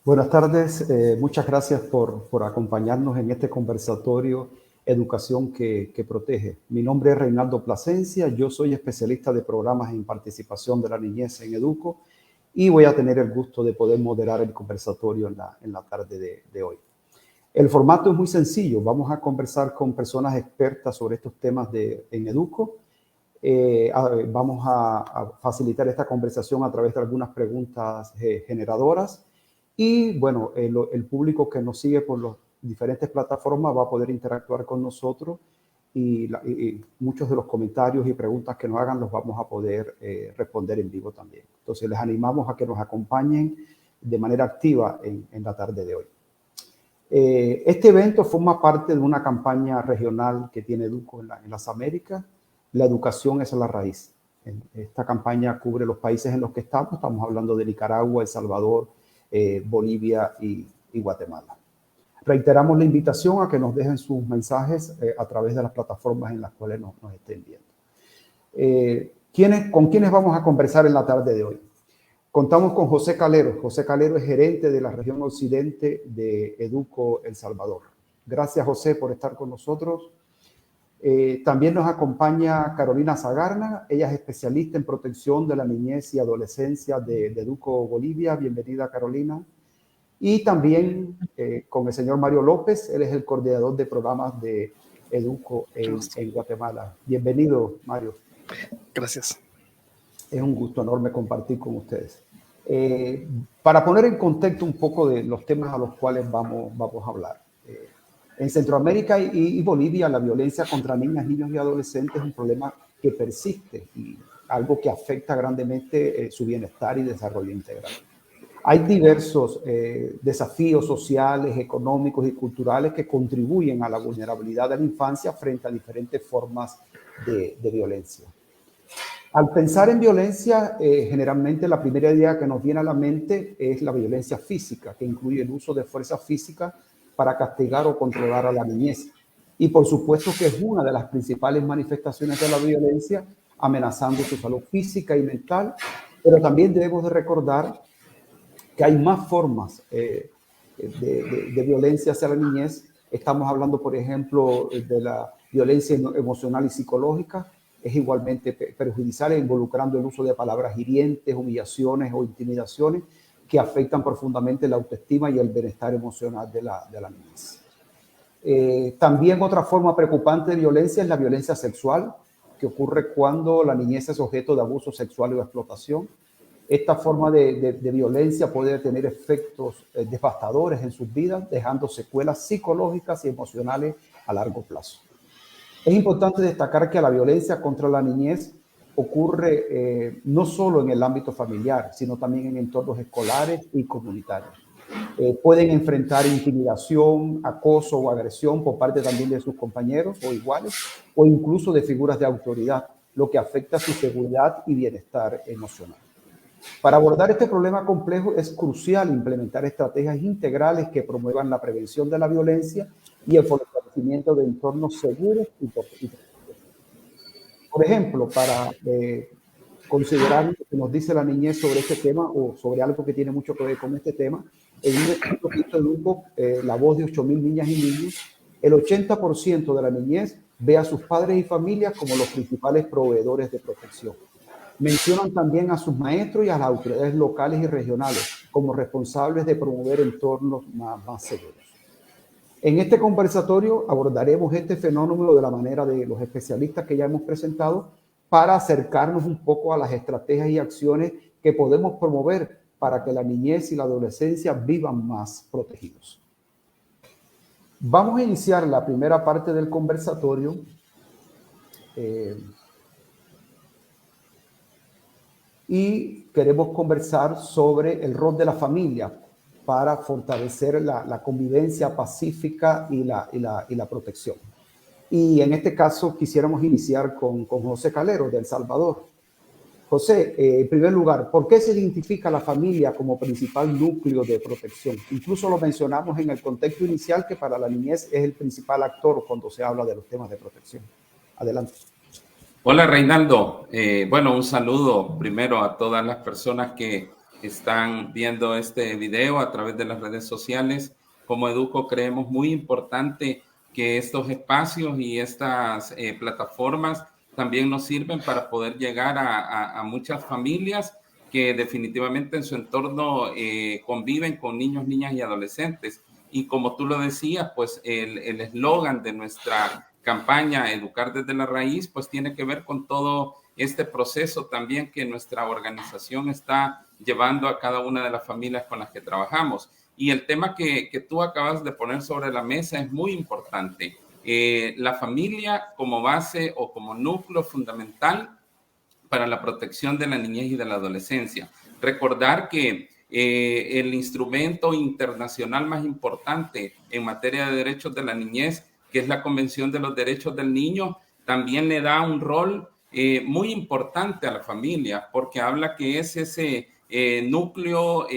Buenas tardes, muchas gracias por acompañarnos en este conversatorio Educación que Protege. Mi nombre es Reinaldo Plasencia, yo soy especialista de programas en participación de la niñez en Educo y voy a tener el gusto de poder moderar el conversatorio en la tarde de hoy. El formato es muy sencillo, vamos a conversar con personas expertas sobre estos temas en Educo. Vamos a facilitar esta conversación a través de algunas preguntas generadoras. Y bueno, el público que nos sigue por las diferentes plataformas va a poder interactuar con nosotros y muchos de los comentarios y preguntas que nos hagan los vamos a poder responder en vivo también. Entonces les animamos a que nos acompañen de manera activa en la tarde de hoy. Este evento forma parte de una campaña regional que tiene Educo en las Américas. La educación es la raíz. Esta campaña cubre los países en los que estamos hablando de Nicaragua, El Salvador, Bolivia y Guatemala. Reiteramos la invitación a que nos dejen sus mensajes a través de las plataformas en las cuales nos estén viendo. ¿Con quiénes vamos a conversar en la tarde de hoy? Contamos con José Calero. José Calero es gerente de la región occidente de Educo El Salvador. Gracias, José, por estar con nosotros. También nos acompaña Carolina Zagarna. Ella es especialista en protección de la niñez y adolescencia de Educo Bolivia. Bienvenida, Carolina. Y también con el señor Mario López. Él es el coordinador de programas de Educo en Guatemala. Bienvenido, Mario. Gracias. Es un gusto enorme compartir con ustedes. Para poner en contexto un poco de los temas a los cuales vamos a hablar. En Centroamérica y Bolivia, la violencia contra niñas, niños y adolescentes es un problema que persiste y algo que afecta grandemente su bienestar y desarrollo integral. Hay diversos desafíos sociales, económicos y culturales que contribuyen a la vulnerabilidad de la infancia frente a diferentes formas de violencia. Al pensar en violencia, generalmente la primera idea que nos viene a la mente es la violencia física, que incluye el uso de fuerza física para castigar o controlar a la niñez. Y por supuesto que es una de las principales manifestaciones de la violencia, amenazando su salud física y mental, pero también debemos de recordar que hay más formas de violencia hacia la niñez. Estamos hablando, por ejemplo, de la violencia emocional y psicológica. Es igualmente perjudicial, involucrando el uso de palabras hirientes, humillaciones o intimidaciones que afectan profundamente la autoestima y el bienestar emocional de la niñez. También otra forma preocupante de violencia es la violencia sexual, que ocurre cuando la niñez es objeto de abuso sexual o explotación. Esta forma de violencia puede tener efectos devastadores en sus vidas, dejando secuelas psicológicas y emocionales a largo plazo. Es importante destacar que la violencia contra la niñez ocurre no solo en el ámbito familiar, sino también en entornos escolares y comunitarios. Pueden enfrentar intimidación, acoso o agresión por parte también de sus compañeros o iguales, o incluso de figuras de autoridad, lo que afecta su seguridad y bienestar emocional. Para abordar este problema complejo es crucial implementar estrategias integrales que promuevan la prevención de la violencia y el fortalecimiento de entornos seguros y protegidos. Por ejemplo, para considerar lo que nos dice la niñez sobre este tema o sobre algo que tiene mucho que ver con este tema, en un estudio que hizo el grupo La Voz de 8.000 niñas y niños, el 80% de la niñez ve a sus padres y familias como los principales proveedores de protección. Mencionan también a sus maestros y a las autoridades locales y regionales como responsables de promover entornos más seguros. En este conversatorio abordaremos este fenómeno de la manera de los especialistas que ya hemos presentado para acercarnos un poco a las estrategias y acciones que podemos promover para que la niñez y la adolescencia vivan más protegidos. Vamos a iniciar la primera parte del conversatorio y queremos conversar sobre el rol de la familia para fortalecer la convivencia pacífica y la protección. Y en este caso quisiéramos iniciar con José Calero, de El Salvador. José, en primer lugar, ¿por qué se identifica a la familia como principal núcleo de protección? Incluso lo mencionamos en el contexto inicial que para la niñez es el principal actor cuando se habla de los temas de protección. Adelante. Hola, Reinaldo. Bueno, un saludo primero a todas las personas que están viendo este video a través de las redes sociales. Como Educo creemos muy importante que estos espacios y estas plataformas también nos sirven para poder llegar a muchas familias que definitivamente en su entorno conviven con niños, niñas y adolescentes. Y como tú lo decías, pues el eslogan de nuestra campaña Educar desde la Raíz, pues tiene que ver con todo este proceso también que nuestra organización está llevando a cada una de las familias con las que trabajamos. Y el tema que tú acabas de poner sobre la mesa es muy importante. La familia como base o como núcleo fundamental para la protección de la niñez y de la adolescencia. Recordar que el instrumento internacional más importante en materia de derechos de la niñez, que es la Convención de los Derechos del Niño, también le da un rol muy importante a la familia, porque habla que es ese núcleo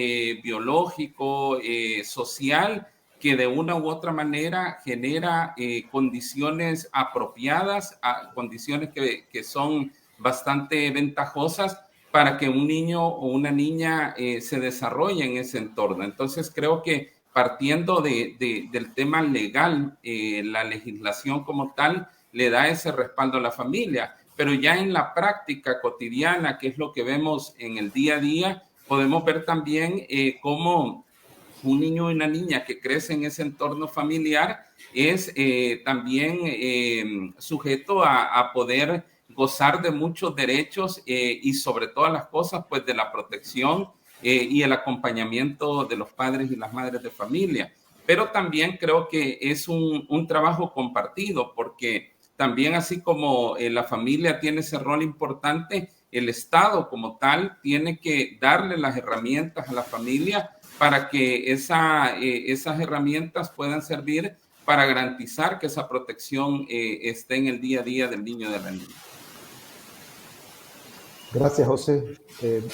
biológico, social, que de una u otra manera genera condiciones apropiadas, condiciones que son bastante ventajosas para que un niño o una niña se desarrolle en ese entorno. Entonces creo que partiendo del tema legal, la legislación como tal le da ese respaldo a la familia, pero ya en la práctica cotidiana, que es lo que vemos en el día a día, podemos ver también cómo un niño y una niña que crece en ese entorno familiar es también sujeto a poder gozar de muchos derechos y sobre todas las cosas, pues de la protección y el acompañamiento de los padres y las madres de familia. Pero también creo que es un trabajo compartido, porque también así como la familia tiene ese rol importante, el Estado como tal tiene que darle las herramientas a la familia para que esas herramientas puedan servir para garantizar que esa protección esté en el día a día del niño y de la niña. Gracias, José.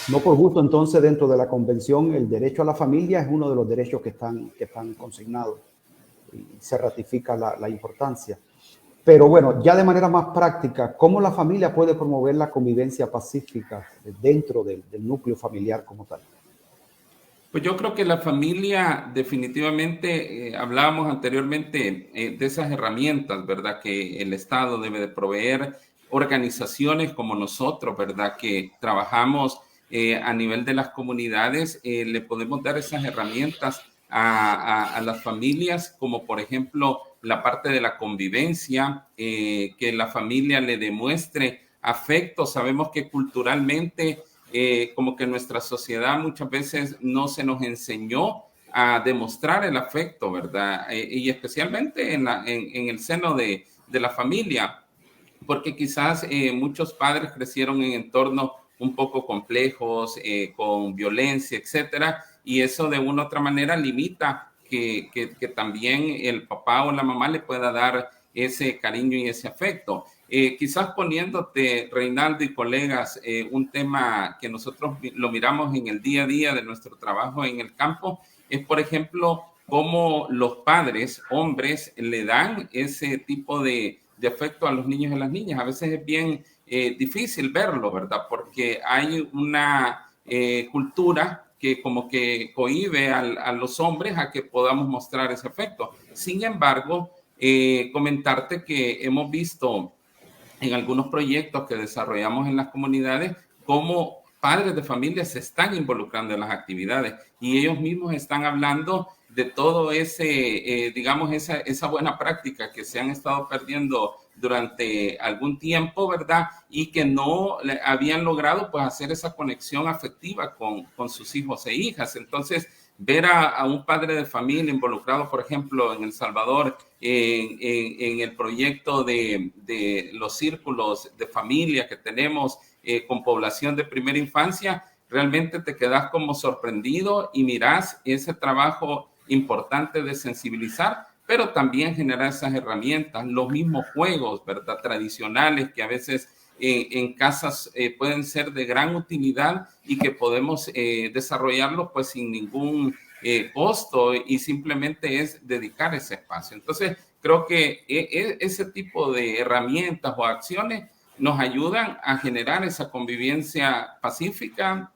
No por gusto, entonces, dentro de la convención, el derecho a la familia es uno de los derechos que están consignados y se ratifica la importancia. Pero bueno, ya de manera más práctica, ¿cómo la familia puede promover la convivencia pacífica dentro del núcleo familiar como tal? Pues yo creo que la familia definitivamente, hablábamos anteriormente de esas herramientas, ¿verdad? Que el Estado debe de proveer, organizaciones como nosotros, ¿verdad? Que trabajamos a nivel de las comunidades, le podemos dar esas herramientas a las familias, como por ejemplo la parte de la convivencia, que la familia le demuestre afecto. Sabemos que culturalmente como que nuestra sociedad muchas veces no se nos enseñó a demostrar el afecto, ¿verdad? Y especialmente en el seno de la familia, porque quizás muchos padres crecieron en entornos un poco complejos, con violencia, etcétera, y eso de una u otra manera limita que también el papá o la mamá le pueda dar ese cariño y ese afecto. Quizás poniéndote, Reinaldo y colegas, un tema que nosotros lo miramos en el día a día de nuestro trabajo en el campo, es por ejemplo cómo los padres, hombres, le dan ese tipo de afecto a los niños y a las niñas. A veces es bien difícil verlo, ¿verdad? Porque hay una cultura que como que cohíbe a los hombres a que podamos mostrar ese afecto. Sin embargo, comentarte que hemos visto en algunos proyectos que desarrollamos en las comunidades cómo padres de familia se están involucrando en las actividades y ellos mismos están hablando de todo ese, digamos, esa buena práctica que se han estado perdiendo durante algún tiempo, ¿verdad? Y que no habían logrado pues hacer esa conexión afectiva con sus hijos e hijas. Entonces, ver a un padre de familia involucrado, por ejemplo, en El Salvador, en el proyecto de los círculos de familia que tenemos con población de primera infancia, realmente te quedas como sorprendido y miras ese trabajo importante de sensibilizar, pero también generar esas herramientas, los mismos juegos, ¿verdad? Tradicionales que a veces en casas pueden ser de gran utilidad y que podemos desarrollarlos pues sin ningún costo y simplemente es dedicar ese espacio. Entonces, creo que ese tipo de herramientas o acciones nos ayudan a generar esa convivencia pacífica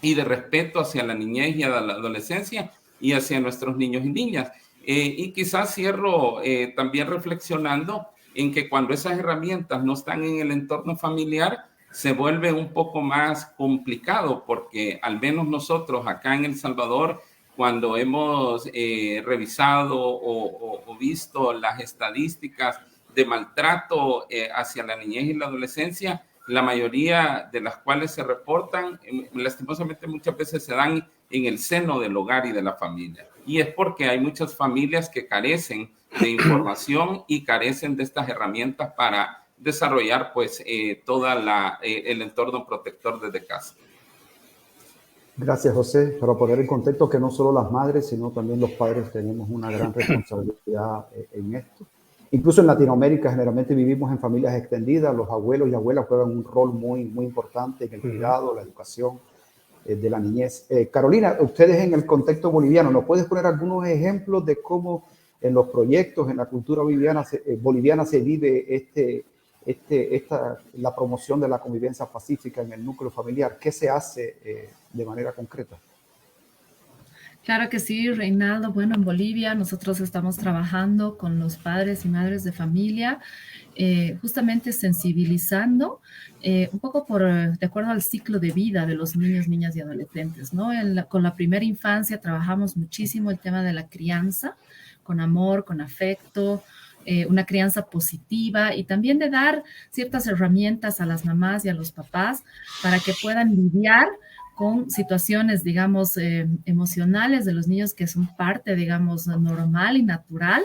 y de respeto hacia la niñez y a la adolescencia y hacia nuestros niños y niñas. Y quizás cierro también reflexionando en que cuando esas herramientas no están en el entorno familiar, se vuelve un poco más complicado, porque al menos nosotros acá en El Salvador, cuando hemos revisado o visto las estadísticas de maltrato hacia la niñez y la adolescencia, la mayoría de las cuales se reportan, lastimosamente muchas veces se dan en el seno del hogar y de la familia. Y es porque hay muchas familias que carecen de información y carecen de estas herramientas para desarrollar pues todo el entorno protector desde casa. Gracias, José. Para poner en contexto que no solo las madres, sino también los padres tenemos una gran responsabilidad en esto. Incluso en Latinoamérica generalmente vivimos en familias extendidas, los abuelos y abuelas juegan un rol muy importante en el cuidado, la educación de la niñez. Carolina, ustedes en el contexto boliviano, ¿nos puedes poner algunos ejemplos de cómo en los proyectos, en la cultura boliviana se vive la promoción de la convivencia pacífica en el núcleo familiar? ¿Qué se hace de manera concreta? Claro que sí, Reinaldo. Bueno, en Bolivia nosotros estamos trabajando con los padres y madres de familia, justamente sensibilizando un poco de acuerdo al ciclo de vida de los niños, niñas y adolescentes, ¿no? Con la primera infancia trabajamos muchísimo el tema de la crianza, con amor, con afecto, una crianza positiva y también de dar ciertas herramientas a las mamás y a los papás para que puedan lidiar con situaciones, digamos, emocionales de los niños que son parte, digamos, normal y natural,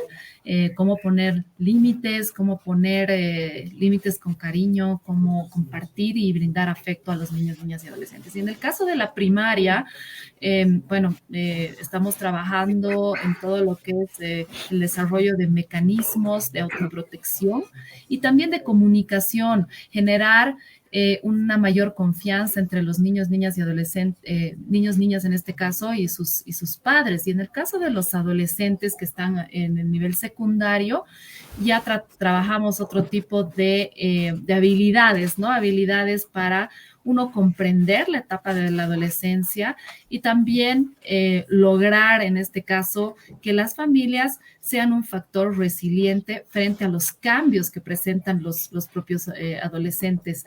cómo poner límites, con cariño, cómo compartir y brindar afecto a los niños, niñas y adolescentes. Y en el caso de la primaria, estamos trabajando en todo lo que es el desarrollo de mecanismos de autoprotección y también de comunicación, generar una mayor confianza entre los niños, niñas y adolescentes, niños, niñas en este caso, y sus padres. Y en el caso de los adolescentes que están en el nivel secundario, ya trabajamos otro tipo de habilidades, ¿no? Habilidades para uno comprender la etapa de la adolescencia y también lograr, en este caso, que las familias sean un factor resiliente frente a los cambios que presentan los propios adolescentes,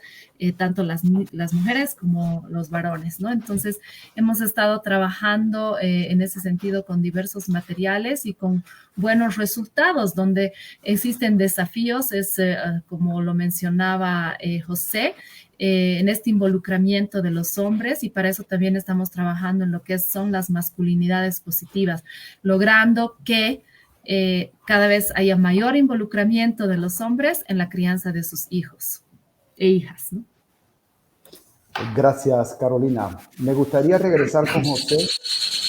tanto las mujeres como los varones, ¿no? Entonces, hemos estado trabajando en ese sentido con diversos materiales y con buenos resultados, donde existen desafíos, como lo mencionaba José, en este involucramiento de los hombres, y para eso también estamos trabajando en lo que son las masculinidades positivas, logrando que cada vez haya mayor involucramiento de los hombres en la crianza de sus hijos e hijas, ¿no? Gracias, Carolina. Me gustaría regresar con José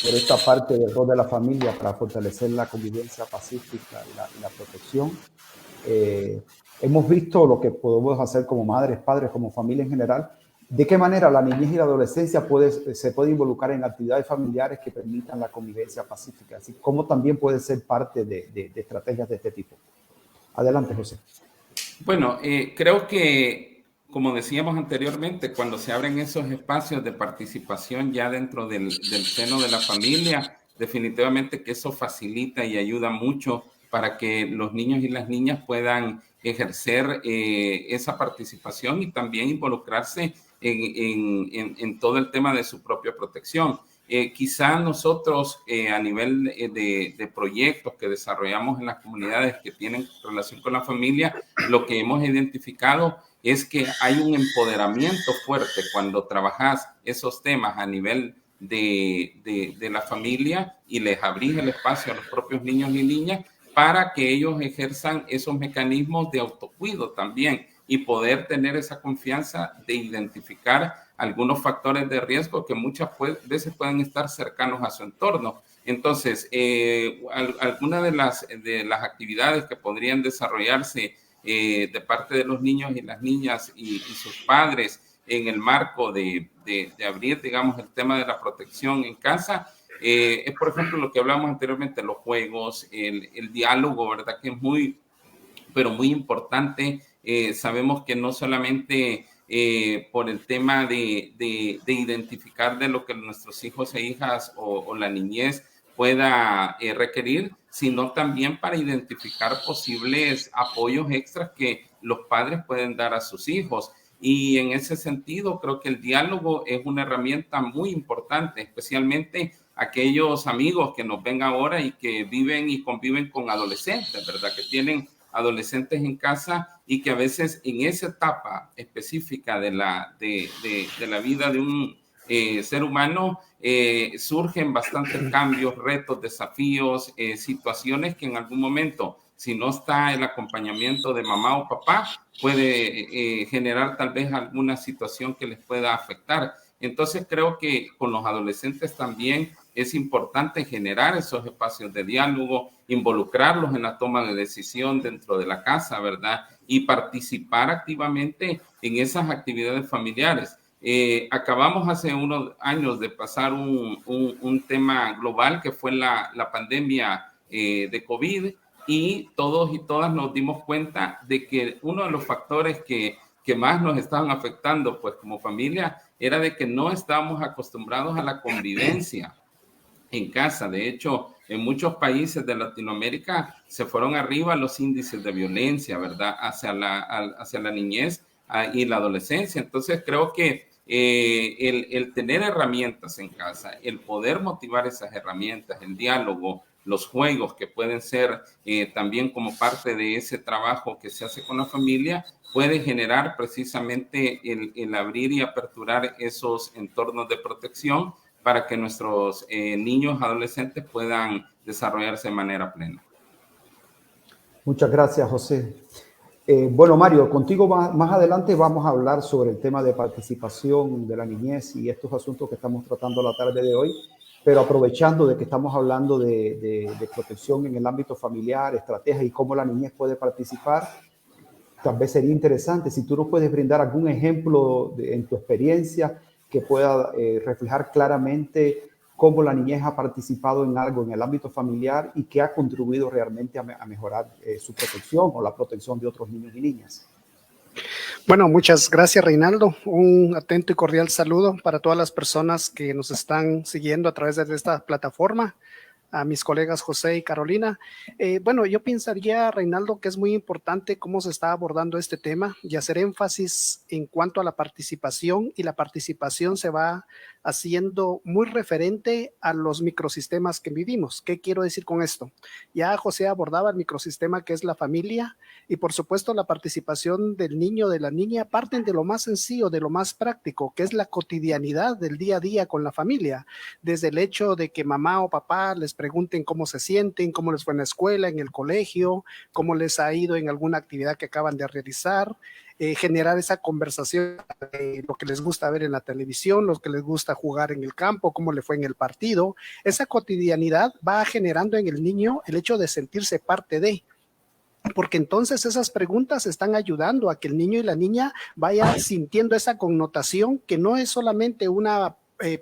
por esta parte del rol de la familia para fortalecer la convivencia pacífica y la protección. Hemos visto lo que podemos hacer como madres, padres, como familia en general. ¿De qué manera la niñez y la adolescencia se puede involucrar en actividades familiares que permitan la convivencia pacífica? Así como también puede ser parte de estrategias de este tipo. Adelante, José. Bueno, creo que, como decíamos anteriormente, cuando se abren esos espacios de participación ya dentro del seno de la familia, definitivamente que eso facilita y ayuda mucho para que los niños y las niñas puedan ejercer esa participación y también involucrarse en todo el tema de su propia protección. Quizá nosotros a nivel de proyectos que desarrollamos en las comunidades que tienen relación con la familia, lo que hemos identificado es que hay un empoderamiento fuerte cuando trabajas esos temas a nivel de la familia y les abrís el espacio a los propios niños y niñas para que ellos ejerzan esos mecanismos de autocuido también y poder tener esa confianza de identificar algunos factores de riesgo que muchas veces pueden estar cercanos a su entorno. Entonces, algunas de las actividades que podrían desarrollarse de parte de los niños y las niñas y sus padres en el marco de abrir, digamos, el tema de la protección en casa, es, por ejemplo, lo que hablamos anteriormente, los juegos, el diálogo, ¿verdad? Que es muy, pero muy importante. Sabemos que no solamente por el tema de identificar de lo que nuestros hijos e hijas o la niñez pueda requerir, sino también para identificar posibles apoyos extras que los padres pueden dar a sus hijos. Y en ese sentido, creo que el diálogo es una herramienta muy importante, especialmente aquellos amigos que nos ven ahora y que viven y conviven con adolescentes, ¿verdad? Que tienen adolescentes en casa y que a veces en esa etapa específica de la vida de un ser humano surgen bastantes cambios, retos, desafíos, situaciones que en algún momento, si no está el acompañamiento de mamá o papá, puede generar tal vez alguna situación que les pueda afectar. Entonces creo que con los adolescentes también es importante generar esos espacios de diálogo, involucrarlos en la toma de decisión dentro de la casa, ¿verdad? Y participar activamente en esas actividades familiares. Acabamos hace unos años de pasar un tema global que fue la pandemia de COVID, y todos y todas nos dimos cuenta de que uno de los factores que más nos estaban afectando pues como familia era de que no estábamos acostumbrados a la convivencia en casa. De hecho, en muchos países de Latinoamérica se fueron arriba los índices de violencia, ¿verdad? Hacia la niñez y la adolescencia. Entonces creo que el tener herramientas en casa, el poder motivar esas herramientas, el diálogo, los juegos que pueden ser también como parte de ese trabajo que se hace con la familia, puede generar precisamente el abrir y aperturar esos entornos de protección para que nuestros niños, adolescentes puedan desarrollarse de manera plena. Muchas gracias, José. Bueno, Mario, contigo más adelante vamos a hablar sobre el tema de participación de la niñez y estos asuntos que estamos tratando la tarde de hoy, pero aprovechando de que estamos hablando de protección en el ámbito familiar, estrategias y cómo la niñez puede participar, tal vez sería interesante si tú nos puedes brindar algún ejemplo en tu experiencia que pueda reflejar claramente cómo la niñez ha participado en algo en el ámbito familiar y que ha contribuido realmente a mejorar su protección o la protección de otros niños y niñas. Bueno, muchas gracias, Reinaldo. Un atento y cordial saludo para todas las personas que nos están siguiendo a través de esta plataforma, a mis colegas José y Carolina. Bueno, yo pensaría, Reinaldo, que es muy importante cómo se está abordando este tema y hacer énfasis en cuanto a la participación, y la participación se va haciendo muy referente a los microsistemas que vivimos. ¿Qué quiero decir con esto? Ya José abordaba el microsistema que es la familia, y por supuesto la participación del niño, de la niña, parten de lo más sencillo, de lo más práctico, que es la cotidianidad del día a día con la familia, desde el hecho de que mamá o papá les pregunten cómo se sienten, cómo les fue en la escuela, en el colegio, cómo les ha ido en alguna actividad que acaban de realizar, generar esa conversación de lo que les gusta ver en la televisión, lo que les gusta jugar en el campo, cómo le fue en el partido. Esa cotidianidad va generando en el niño el hecho de sentirse parte de, porque entonces esas preguntas están ayudando a que el niño y la niña vayan sintiendo esa connotación que no es solamente una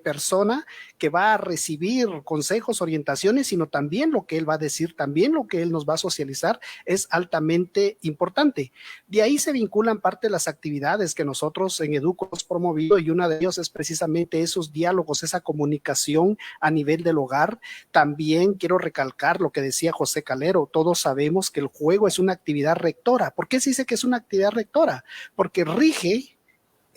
persona que va a recibir consejos, orientaciones, sino también lo que él va a decir, también lo que él nos va a socializar es altamente importante. De ahí se vinculan parte de las actividades que nosotros en Educo hemos promovido, y una de ellas es precisamente esos diálogos, esa comunicación a nivel del hogar. También quiero recalcar lo que decía José Calero, todos sabemos que el juego es una actividad rectora. ¿Por qué se dice que es una actividad rectora? Porque rige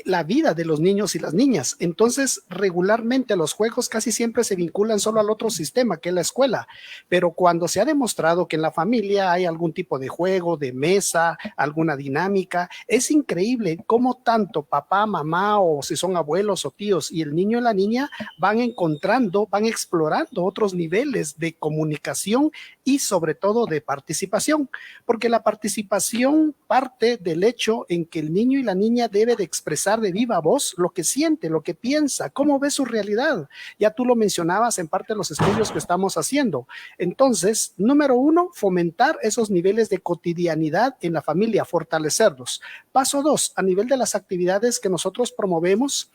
la vida de los niños y las niñas. Entonces, regularmente los juegos casi siempre se vinculan solo al otro sistema, que es la escuela, pero cuando se ha demostrado que en la familia hay algún tipo de juego, de mesa, alguna dinámica, es increíble cómo tanto papá, mamá, o si son abuelos o tíos, y el niño y la niña van encontrando, van explorando otros niveles de comunicación y sobre todo de participación, porque la participación parte del hecho en que el niño y la niña debe de expresar de viva voz lo que siente, lo que piensa, cómo ve su realidad. Ya tú lo mencionabas en parte de los estudios que estamos haciendo. Entonces, número uno, fomentar esos niveles de cotidianidad en la familia, fortalecerlos. Paso dos, a nivel de las actividades que nosotros promovemos,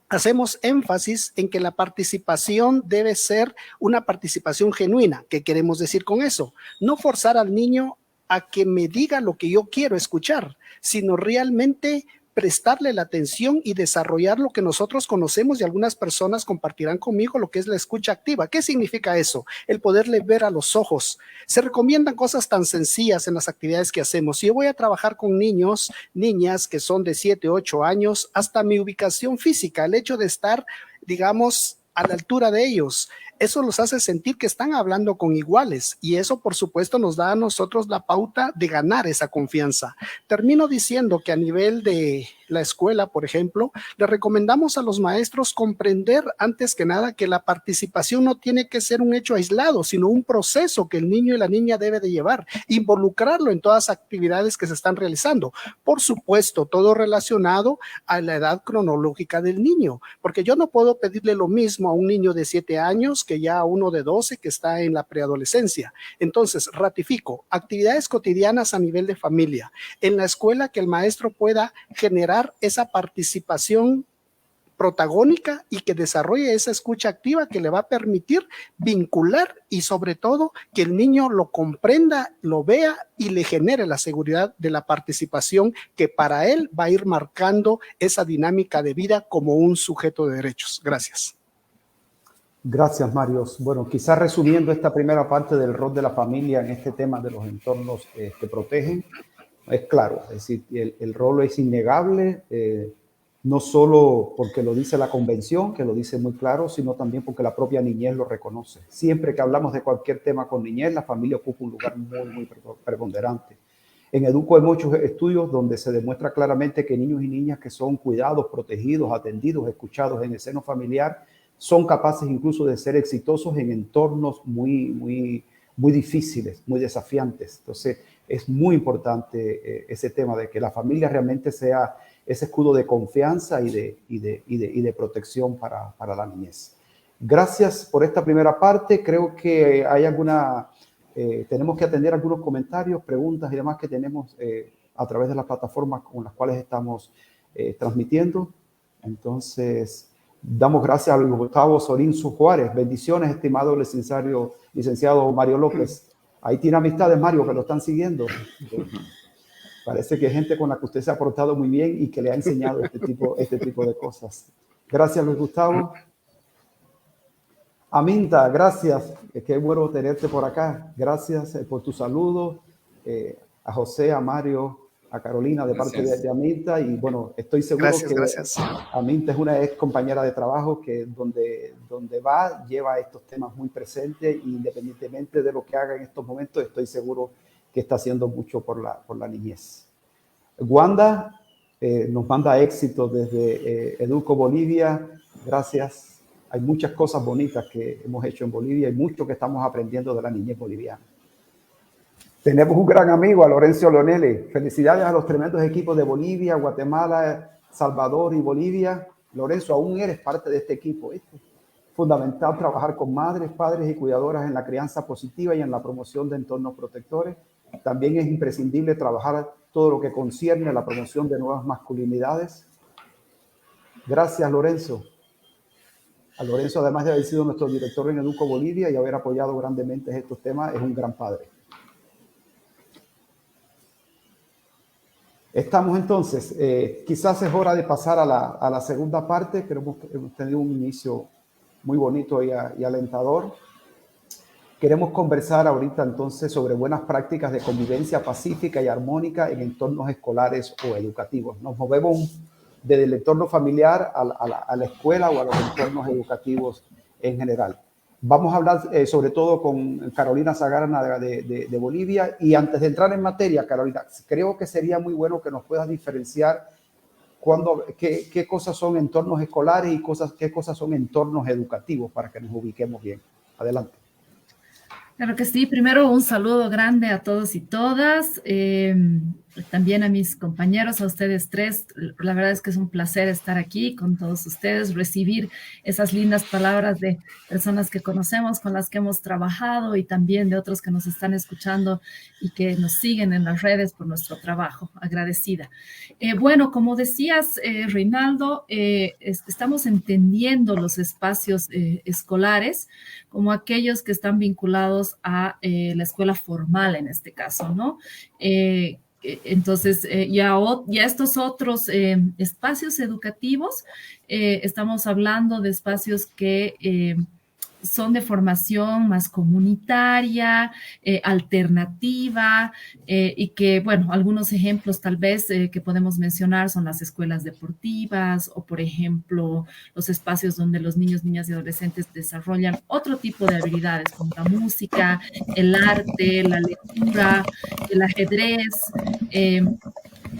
hacemos énfasis en que la participación debe ser una participación genuina. ¿Qué queremos decir con eso? No forzar al niño a que me diga lo que yo quiero escuchar, sino realmente prestarle la atención y desarrollar lo que nosotros conocemos, y algunas personas compartirán conmigo lo que es la escucha activa. ¿Qué significa eso? El poderle ver a los ojos. Se recomiendan cosas tan sencillas en las actividades que hacemos. Si yo voy a trabajar con niños, niñas que son de 7, 8 años, hasta mi ubicación física, el hecho de estar, digamos, a la altura de ellos, eso los hace sentir que están hablando con iguales, y eso por supuesto nos da a nosotros la pauta de ganar esa confianza. Termino diciendo que a nivel de la escuela, por ejemplo, le recomendamos a los maestros comprender antes que nada que la participación no tiene que ser un hecho aislado, sino un proceso que el niño y la niña debe de llevar, involucrarlo en todas las actividades que se están realizando. Por supuesto, todo relacionado a la edad cronológica del niño, porque yo no puedo pedirle lo mismo a un niño de 7 años que ya a uno de 12 que está en la preadolescencia. Entonces, ratifico, actividades cotidianas a nivel de familia, en la escuela, que el maestro pueda generar esa participación protagónica y que desarrolle esa escucha activa que le va a permitir vincular, y sobre todo que el niño lo comprenda, lo vea y le genere la seguridad de la participación, que para él va a ir marcando esa dinámica de vida como un sujeto de derechos. Gracias. Gracias, Mario. Bueno, quizás resumiendo esta primera parte del rol de la familia en este tema de los entornos que protegen, es claro, es decir, el rol es innegable, no solo porque lo dice la convención, que lo dice muy claro, sino también porque la propia niñez lo reconoce. Siempre que hablamos de cualquier tema con niñez, la familia ocupa un lugar muy preponderante. En Educo hay muchos estudios donde se demuestra claramente que niños y niñas que son cuidados, protegidos, atendidos, escuchados en el seno familiar, son capaces incluso de ser exitosos en entornos muy difíciles, muy desafiantes. Entonces, es muy importante ese tema de que la familia realmente sea ese escudo de confianza y de protección para la niñez. Gracias por esta primera parte. Creo que hay tenemos que atender algunos comentarios, preguntas y demás que tenemos a través de las plataformas con las cuales estamos transmitiendo. Entonces, damos gracias a Gustavo Sorinzo Juárez. Bendiciones, estimado licenciado Mario López. Ahí tiene amistades, Mario, que lo están siguiendo. Parece que hay gente con la que usted se ha portado muy bien y que le ha enseñado este tipo de cosas. Gracias, Luis Gustavo. Aminta, gracias. Qué bueno tenerte por acá. Gracias por tu saludo. A José, a Mario, a Carolina de parte de Aminta. Y bueno, estoy seguro gracias. Aminta es una ex compañera de trabajo que donde va, lleva estos temas muy presentes, y independientemente de lo que haga en estos momentos, estoy seguro que está haciendo mucho por la niñez. Wanda nos manda éxitos desde Educo Bolivia. Gracias. Hay muchas cosas bonitas que hemos hecho en Bolivia y mucho que estamos aprendiendo de la niñez boliviana. Tenemos un gran amigo, a Lorenzo Leonelli. Felicidades a los tremendos equipos de Bolivia, Guatemala, Salvador y Bolivia. Lorenzo, aún eres parte de este equipo. Es fundamental trabajar con madres, padres y cuidadoras en la crianza positiva y en la promoción de entornos protectores. También es imprescindible trabajar todo lo que concierne a la promoción de nuevas masculinidades. Gracias, Lorenzo. A Lorenzo, además de haber sido nuestro director en Educo Bolivia y haber apoyado grandemente estos temas, es un gran padre. Estamos entonces, quizás es hora de pasar a la segunda parte. Creo que hemos tenido un inicio muy bonito y alentador. Queremos conversar ahorita entonces sobre buenas prácticas de convivencia pacífica y armónica en entornos escolares o educativos. Nos movemos desde el entorno familiar a la escuela o a los entornos educativos en general. Vamos a hablar sobre todo con Carolina Zagarna de Bolivia. Y antes de entrar en materia, Carolina, creo que sería muy bueno que nos puedas diferenciar qué cosas son entornos escolares y qué cosas son entornos educativos, para que nos ubiquemos bien. Adelante. Claro que sí. Primero, un saludo grande a todos y todas. También a mis compañeros, a ustedes tres. La verdad es que es un placer estar aquí con todos ustedes, recibir esas lindas palabras de personas que conocemos, con las que hemos trabajado, y también de otros que nos están escuchando y que nos siguen en las redes por nuestro trabajo. Agradecida. Bueno, como decías, Reinaldo, estamos entendiendo los espacios escolares como aquellos que están vinculados a la escuela formal en este caso, ¿no? Entonces, ya estos otros espacios educativos, estamos hablando de espacios que son de formación más comunitaria, alternativa, y que, bueno, algunos ejemplos tal vez que podemos mencionar son las escuelas deportivas o, por ejemplo, los espacios donde los niños, niñas y adolescentes desarrollan otro tipo de habilidades como la música, el arte, la lectura, el ajedrez,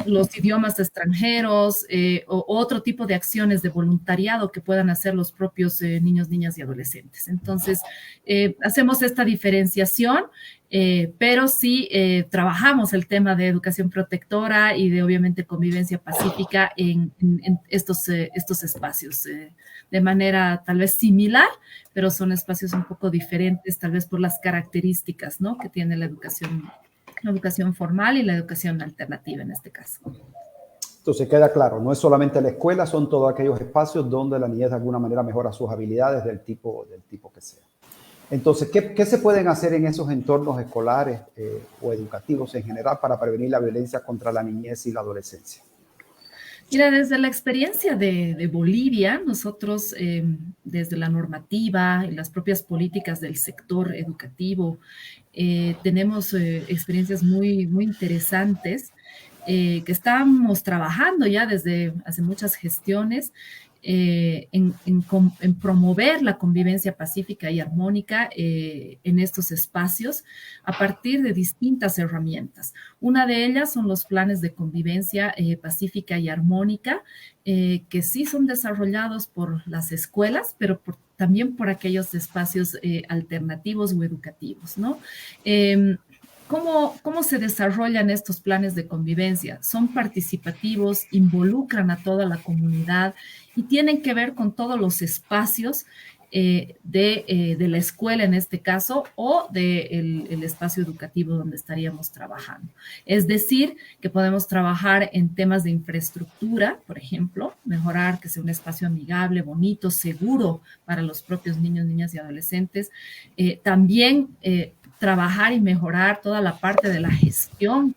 los idiomas extranjeros, o otro tipo de acciones de voluntariado que puedan hacer los propios niños, niñas y adolescentes. Entonces, hacemos esta diferenciación, pero sí trabajamos el tema de educación protectora y de, obviamente, convivencia pacífica en estos espacios, de manera tal vez similar, pero son espacios un poco diferentes, tal vez por las características, ¿no?, que tiene la educación formal y la educación alternativa en este caso. Entonces queda claro, no es solamente la escuela, son todos aquellos espacios donde la niñez de alguna manera mejora sus habilidades del tipo que sea. Entonces, ¿qué se pueden hacer en esos entornos escolares o educativos en general para prevenir la violencia contra la niñez y la adolescencia? Mira, desde la experiencia de Bolivia, nosotros desde la normativa y las propias políticas del sector educativo tenemos experiencias muy, muy interesantes que estamos trabajando ya desde hace muchas gestiones en promover la convivencia pacífica y armónica en estos espacios a partir de distintas herramientas. Una de ellas son los planes de convivencia pacífica y armónica, que sí son desarrollados por las escuelas, pero también por aquellos espacios alternativos o educativos, ¿no? ¿Cómo se desarrollan estos planes de convivencia? Son participativos, involucran a toda la comunidad y tienen que ver con todos los espacios de la escuela en este caso o del espacio educativo donde estaríamos trabajando. Es decir, que podemos trabajar en temas de infraestructura, por ejemplo, mejorar que sea un espacio amigable, bonito, seguro para los propios niños, niñas y adolescentes. También trabajar y mejorar toda la parte de la gestión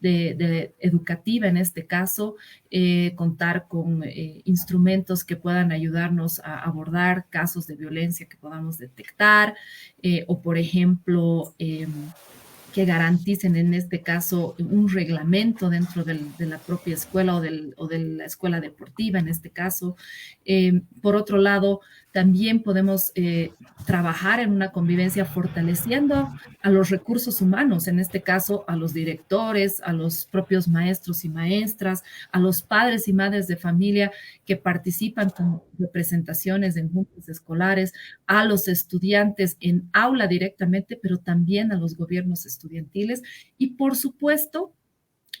educativa en este caso, contar con instrumentos que puedan ayudarnos a abordar casos de violencia que podamos detectar, o por ejemplo, que garanticen en este caso un reglamento dentro de la propia escuela o de la escuela deportiva en este caso. Por otro lado, también podemos trabajar en una convivencia fortaleciendo a los recursos humanos, en este caso a los directores, a los propios maestros y maestras, a los padres y madres de familia que participan con representaciones en juntas escolares, a los estudiantes en aula directamente, pero también a los gobiernos estudiantiles y, por supuesto,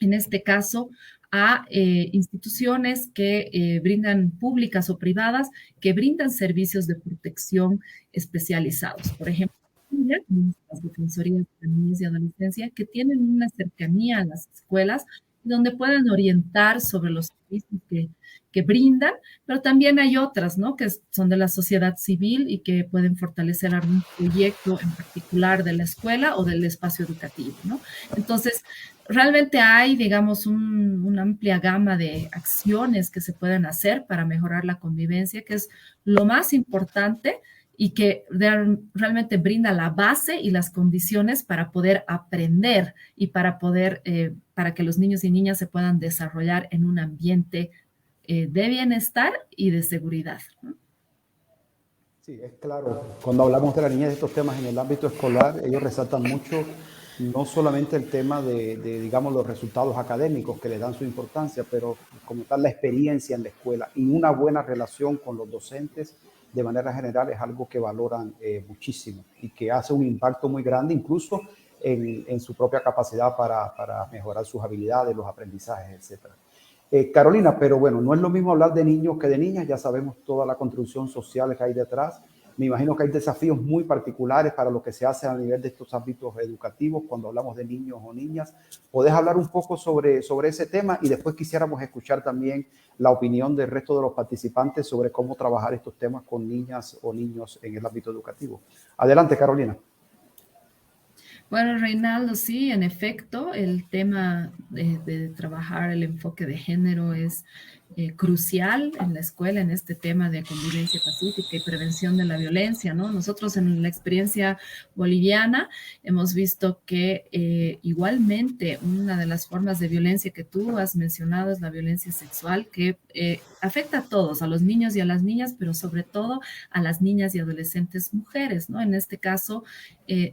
en este caso, a instituciones que brindan, públicas o privadas, que brindan servicios de protección especializados. Por ejemplo, las defensorías de niñez y adolescencia, que tienen una cercanía a las escuelas, donde pueden orientar sobre los servicios que brindan, pero también hay otras, ¿no?, que son de la sociedad civil y que pueden fortalecer algún proyecto en particular de la escuela o del espacio educativo, ¿no? Entonces, realmente hay, digamos, una amplia gama de acciones que se pueden hacer para mejorar la convivencia, que es lo más importante y que realmente brinda la base y las condiciones para poder aprender y para que los niños y niñas se puedan desarrollar en un ambiente de bienestar y de seguridad, ¿no? Sí, es claro. Cuando hablamos de la niñez de estos temas en el ámbito escolar, ellos resaltan mucho no solamente el tema digamos, los resultados académicos que le dan su importancia, pero como tal la experiencia en la escuela y una buena relación con los docentes de manera general es algo que valoran muchísimo y que hace un impacto muy grande incluso en su propia capacidad para mejorar sus habilidades, los aprendizajes, etc. Carolina, pero bueno, no es lo mismo hablar de niños que de niñas, ya sabemos toda la contribución social que hay detrás. Me imagino que hay desafíos muy particulares para lo que se hace a nivel de estos ámbitos educativos cuando hablamos de niños o niñas. ¿Podés hablar un poco sobre ese tema? Y después quisiéramos escuchar también la opinión del resto de los participantes sobre cómo trabajar estos temas con niñas o niños en el ámbito educativo. Adelante, Carolina. Bueno, Reinaldo, sí, en efecto, el tema de trabajar el enfoque de género es crucial en la escuela, en este tema de convivencia pacífica y prevención de la violencia, ¿no? Nosotros en la experiencia boliviana hemos visto que igualmente una de las formas de violencia que tú has mencionado es la violencia sexual, que afecta a todos, a los niños y a las niñas, pero sobre todo a las niñas y adolescentes mujeres, ¿no? En este caso,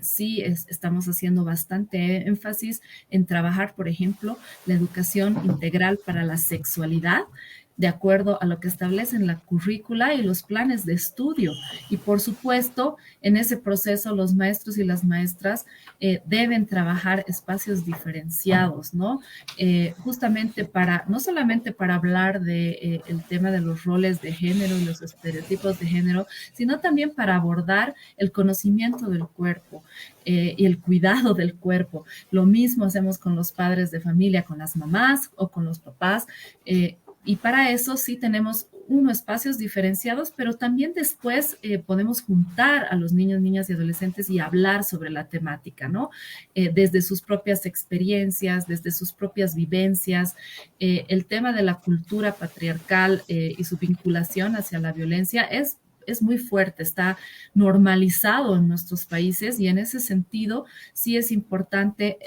sí estamos haciendo bastante énfasis en trabajar, por ejemplo, la educación integral para la sexualidad, de acuerdo a lo que establecen la currícula y los planes de estudio. Y por supuesto, en ese proceso los maestros y las maestras deben trabajar espacios diferenciados, ¿no? Justamente para, no solamente para hablar de el tema de los roles de género y los estereotipos de género, sino también para abordar el conocimiento del cuerpo y el cuidado del cuerpo. Lo mismo hacemos con los padres de familia, con las mamás o con los papás. Y para eso sí tenemos unos espacios diferenciados, pero también después podemos juntar a los niños, niñas y adolescentes y hablar sobre la temática, ¿no? Desde sus propias experiencias, desde sus propias vivencias. El tema de la cultura patriarcal y su vinculación hacia la violencia es muy fuerte, está normalizado en nuestros países y en ese sentido sí es importante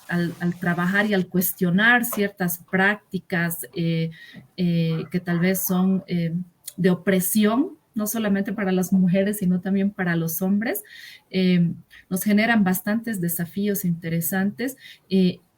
al trabajar y al cuestionar ciertas prácticas que tal vez son de opresión, no solamente para las mujeres, sino también para los hombres, nos generan bastantes desafíos interesantes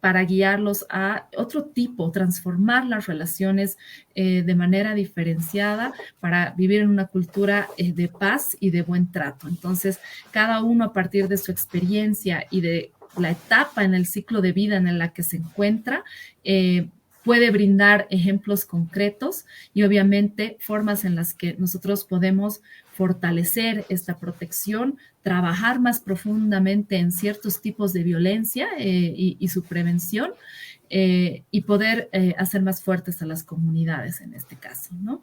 para guiarlos a otro tipo, transformar las relaciones de manera diferenciada para vivir en una cultura de paz y de buen trato. Entonces, cada uno a partir de su experiencia y de la etapa en el ciclo de vida en la que se encuentra, puede brindar ejemplos concretos y obviamente formas en las que nosotros podemos fortalecer esta protección, trabajar más profundamente en ciertos tipos de violencia y su prevención y poder hacer más fuertes a las comunidades en este caso, ¿no?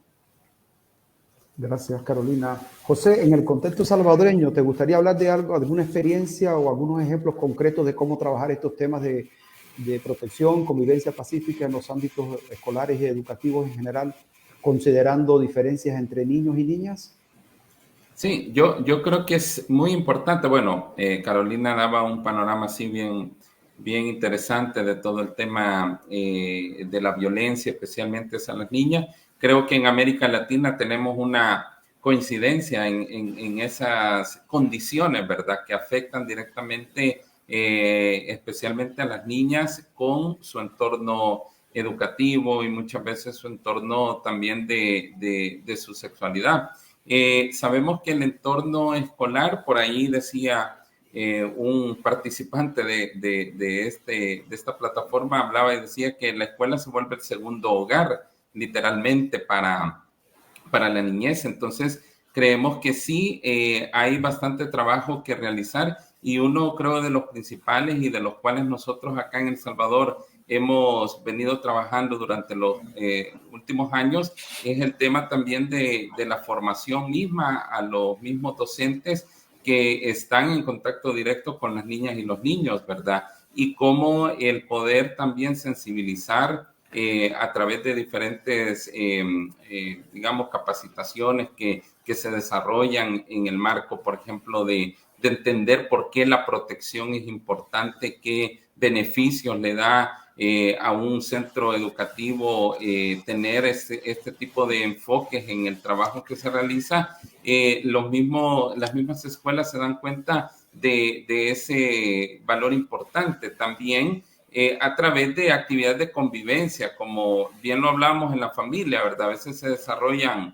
Gracias, Carolina. José, en el contexto salvadoreño, ¿te gustaría hablar de algo, alguna experiencia o algunos ejemplos concretos de cómo trabajar estos temas de protección, convivencia pacífica en los ámbitos escolares y educativos en general, considerando diferencias entre niños y niñas? Sí, yo creo que es muy importante. Bueno, Carolina daba un panorama así bien interesante de todo el tema de la violencia, especialmente hacia las niñas. Creo que en América Latina tenemos una coincidencia en esas condiciones, ¿verdad? Que afectan directamente, especialmente a las niñas con su entorno educativo y muchas veces su entorno también de su sexualidad. Sabemos que el entorno escolar, por ahí decía un participante de esta plataforma, hablaba y decía que la escuela se vuelve el segundo hogar, literalmente, para la niñez. Entonces, creemos que sí, hay bastante trabajo que realizar y uno, creo, de los principales y de los cuales nosotros acá en El Salvador hemos venido trabajando durante los últimos años, es el tema también de la formación misma a los mismos docentes que están en contacto directo con las niñas y los niños, ¿verdad? Y cómo el poder también sensibilizar a través de diferentes, digamos, capacitaciones que se desarrollan en el marco, por ejemplo, de entender por qué la protección es importante, qué beneficios le da a un centro educativo tener este tipo de enfoques en el trabajo que se realiza. Las mismas escuelas se dan cuenta de ese valor importante también a través de actividades de convivencia, como bien lo hablamos en la familia, ¿verdad? A veces se desarrollan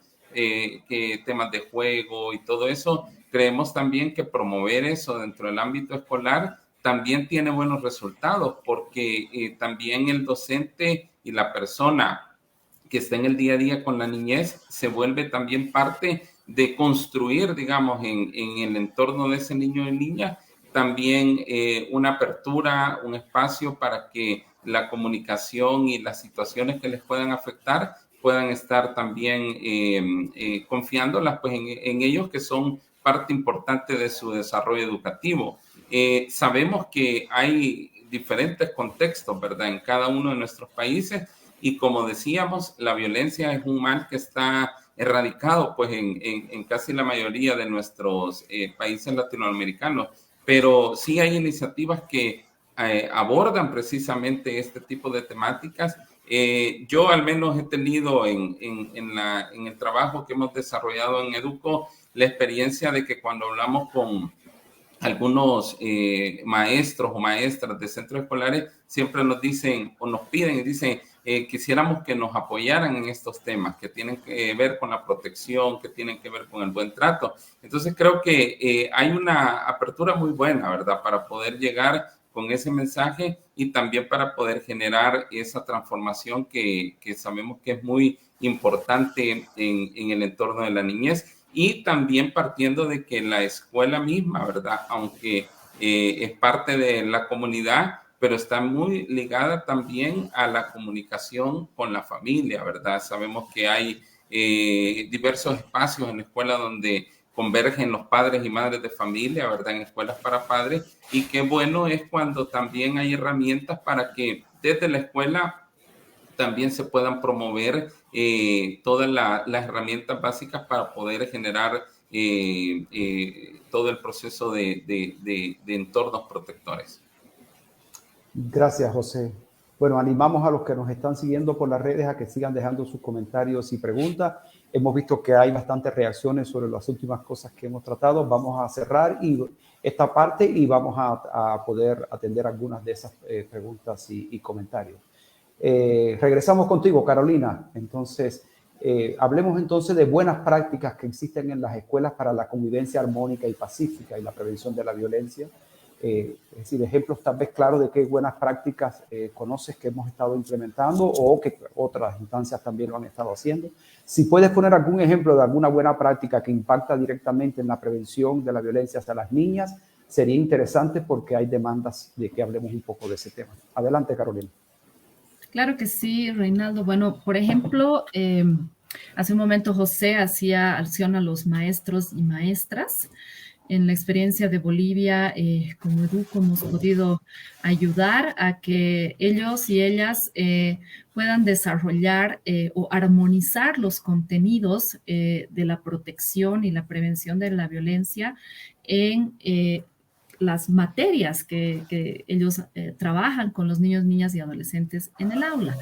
temas de juego y todo eso. Creemos también que promover eso dentro del ámbito escolar también tiene buenos resultados, porque también el docente y la persona que está en el día a día con la niñez se vuelve también parte de construir, digamos, en el entorno de ese niño y niña, también una apertura, un espacio para que la comunicación y las situaciones que les puedan afectar puedan estar también confiándolas pues, en ellos, que son parte importante de su desarrollo educativo. Sabemos que hay diferentes contextos, ¿verdad?, en cada uno de nuestros países, y como decíamos, la violencia es un mal que está erradicado pues en casi la mayoría de nuestros países latinoamericanos, pero sí hay iniciativas que abordan precisamente este tipo de temáticas. Yo al menos he tenido en el trabajo que hemos desarrollado en Educo la experiencia de que cuando hablamos con algunos maestros o maestras de centros escolares, siempre nos dicen o nos piden y dicen, quisiéramos que nos apoyaran en estos temas que tienen que ver con la protección, que tienen que ver con el buen trato. Entonces creo que hay una apertura muy buena, ¿verdad?, para poder llegar con ese mensaje y también para poder generar esa transformación que sabemos que es muy importante en el entorno de la niñez. Y también partiendo de que la escuela misma, ¿verdad?, aunque es parte de la comunidad, pero está muy ligada también a la comunicación con la familia, ¿verdad? Sabemos que hay diversos espacios en la escuela donde convergen los padres y madres de familia, ¿verdad?, en escuelas para padres, y qué bueno es cuando también hay herramientas para que desde la escuela también se puedan promover todas las herramientas básicas para poder generar todo el proceso de entornos protectores. Gracias, José. Bueno, animamos a los que nos están siguiendo por las redes a que sigan dejando sus comentarios y preguntas. Hemos visto que hay bastantes reacciones sobre las últimas cosas que hemos tratado. Vamos a cerrar esta parte y vamos a poder atender algunas de esas preguntas y comentarios. Regresamos contigo, Carolina. Entonces, hablemos entonces de buenas prácticas que existen en las escuelas para la convivencia armónica y pacífica y la prevención de la violencia. Es decir, ejemplos tal vez claros de qué buenas prácticas conoces que hemos estado implementando o que otras instancias también lo han estado haciendo. Si puedes poner algún ejemplo de alguna buena práctica que impacta directamente en la prevención de la violencia hacia las niñas, sería interesante porque hay demandas de que hablemos un poco de ese tema. Adelante, Carolina. Claro que sí, Reinaldo. Bueno, por ejemplo, hace un momento José hacía alusión a los maestros y maestras. En la experiencia de Bolivia, como Educo, hemos podido ayudar a que ellos y ellas puedan desarrollar o armonizar los contenidos de la protección y la prevención de la violencia en las materias que ellos trabajan con los niños, niñas y adolescentes en el aula.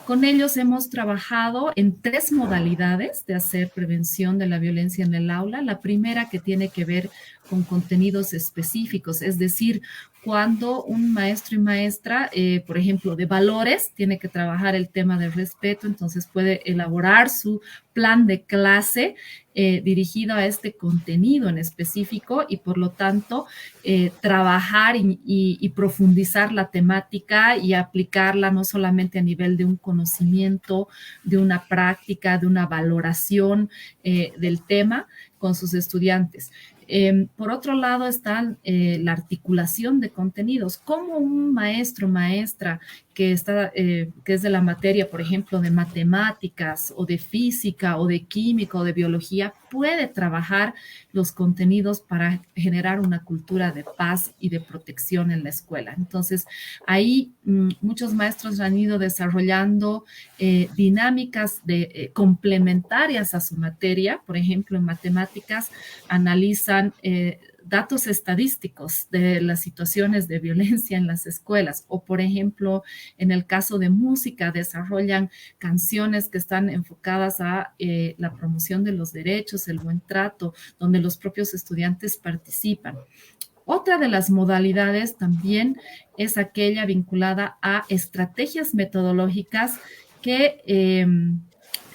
Con ellos hemos trabajado en 3 modalidades de hacer prevención de la violencia en el aula. La primera, que tiene que ver con contenidos específicos, es decir, cuando un maestro y maestra, por ejemplo, de valores, tiene que trabajar el tema del respeto, entonces puede elaborar su plan de clase dirigido a este contenido en específico y por lo tanto trabajar y profundizar la temática y aplicarla no solamente a nivel de un conocimiento, de una práctica, de una valoración del tema con sus estudiantes. Por otro lado está la articulación de contenidos. ¿Cómo un maestro, maestra que es de la materia, por ejemplo, de matemáticas o de física o de química o de biología, puede trabajar los contenidos para generar una cultura de paz y de protección en la escuela? Entonces, ahí muchos maestros han ido desarrollando dinámicas complementarias a su materia. Por ejemplo, en matemáticas analizan datos estadísticos de las situaciones de violencia en las escuelas, o por ejemplo, en el caso de música, desarrollan canciones que están enfocadas a la promoción de los derechos, el buen trato, donde los propios estudiantes participan. Otra de las modalidades también es aquella vinculada a estrategias metodológicas que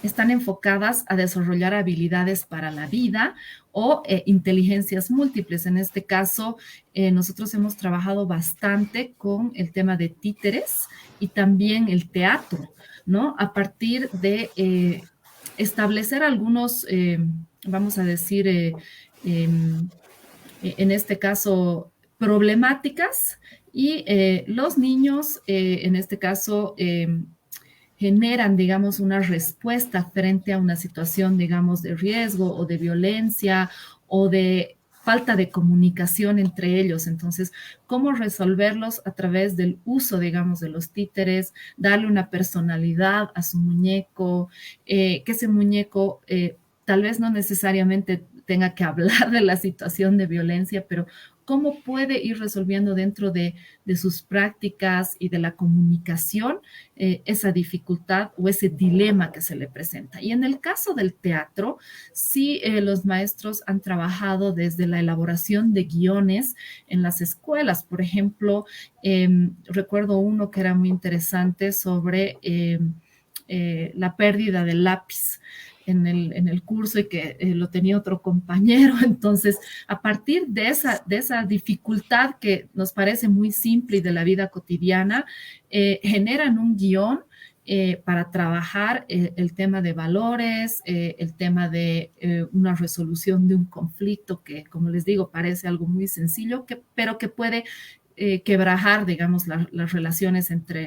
están enfocadas a desarrollar habilidades para la vida o inteligencias múltiples. En este caso, nosotros hemos trabajado bastante con el tema de títeres y también el teatro, ¿no? A partir de establecer algunos, vamos a decir, en este caso, problemáticas y los niños, en este caso, generan, digamos, una respuesta frente a una situación, digamos, de riesgo o de violencia o de falta de comunicación entre ellos. Entonces, ¿cómo resolverlos a través del uso, digamos, de los títeres, darle una personalidad a su muñeco, que ese muñeco tal vez no necesariamente tenga que hablar de la situación de violencia, pero cómo puede ir resolviendo dentro de sus prácticas y de la comunicación esa dificultad o ese dilema que se le presenta. Y en el caso del teatro, sí los maestros han trabajado desde la elaboración de guiones en las escuelas. Por ejemplo, recuerdo uno que era muy interesante sobre la pérdida del lápiz en el curso y que lo tenía otro compañero. Entonces, a partir de esa dificultad que nos parece muy simple y de la vida cotidiana, generan un guión para trabajar el tema de valores, el tema de una resolución de un conflicto que, como les digo, parece algo muy sencillo, pero que puede quebrajar, digamos, las relaciones entre